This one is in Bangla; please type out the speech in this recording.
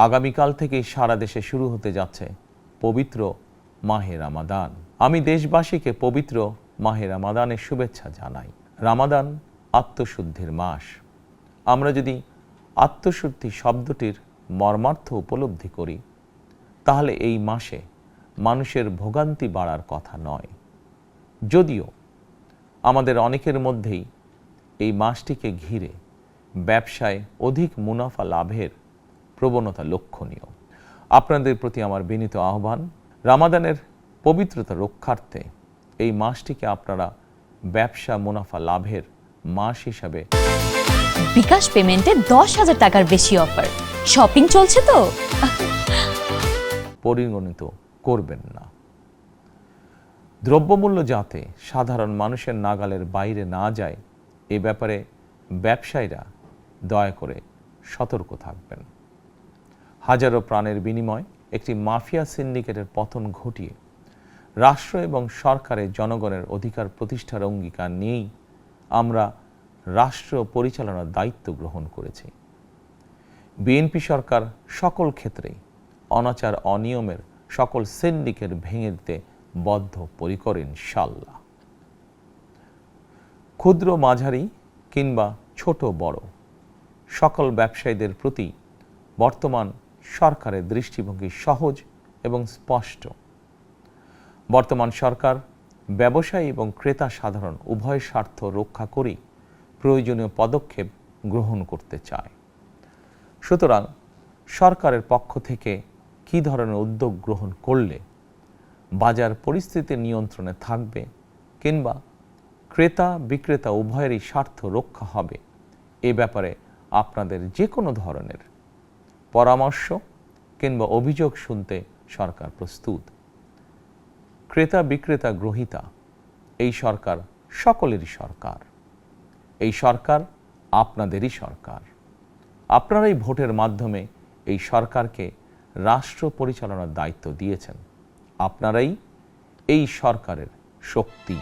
আগামীকাল থেকে সারা দেশে শুরু হতে যাচ্ছে পবিত্র মাহে রামাদান। আমি দেশবাসীকে পবিত্র মাহে রামাদানের শুভেচ্ছা জানাই। রামাদান আত্মশুদ্ধির মাস। আমরা যদি আত্মশুদ্ধি শব্দটির মর্মার্থ উপলব্ধি করি, তাহলে এই মাসে মানুষের ভোগান্তি বাড়ার কথা নয়। যদিও আমাদের অনেকের মধ্যেই এই মাসটিকে ঘিরে ব্যবসায় অধিক মুনাফা লাভের প্রবণতা লক্ষণীয়। আপনাদের প্রতি আমার বিনীত আহ্বান, রামাদানের পবিত্রতা রক্ষার্থে এই মাসটিকে আপনারা ব্যবসা মুনাফা লাভের মাস হিসাবে বিকাশ পেমেন্টে 10,000 টাকার বেশি অফার, শপিং চলছে তো পরিগণিত করবেন না। দ্রব্যমূল্য যাতে সাধারণ মানুষের নাগালের বাইরে না যায়, এ ব্যাপারে ব্যবসায়ীরা দয়া করে সতর্ক থাকবেন। হাজারো প্রাণের বিনিময় একটি মাফিয়া সিন্ডিকেটের পতন ঘটিয়ে রাষ্ট্র এবং সরকারের জনগণের অধিকার প্রতিষ্ঠার অঙ্গীকার নিয়েই আমরা রাষ্ট্র পরিচালনার দায়িত্ব গ্রহণ করেছি। বিএনপি সরকার সকল ক্ষেত্রেই অনাচার অনিয়মের সকল সিন্ডিকেট ভেঙে দিতে বদ্ধপরিকর ইনশাআল্লাহ। ক্ষুদ্র মাঝারি কিংবা ছোট বড় সকল ব্যবসায়ীদের প্রতি বর্তমান সরকারের দৃষ্টিভঙ্গি সহজ এবং স্পষ্ট। বর্তমান সরকার ব্যবসায়ী এবং ক্রেতা সাধারণ উভয় স্বার্থ রক্ষা করেই প্রয়োজনীয় পদক্ষেপ গ্রহণ করতে চায়। সুতরাং সরকারের পক্ষ থেকে কী ধরনের উদ্যোগ গ্রহণ করলে বাজার পরিস্থিতি নিয়ন্ত্রণে থাকবে কিংবা ক্রেতা বিক্রেতা উভয়েরই স্বার্থ রক্ষা হবে, এ ব্যাপারে আপনাদের যে কোনো ধরনের পরামর্শ কিংবা অভিযোগ শুনতে সরকার প্রস্তুত। ক্রেতা বিক্রেতা গ্রহীতা এই সরকার সকলেরই সরকার। এই সরকার আপনাদেরই সরকার। আপনারাই ভোটের মাধ্যমে এই সরকারকে রাষ্ট্র পরিচালনার দায়িত্ব দিয়েছেন। আপনারাই এই সরকারের শক্তি।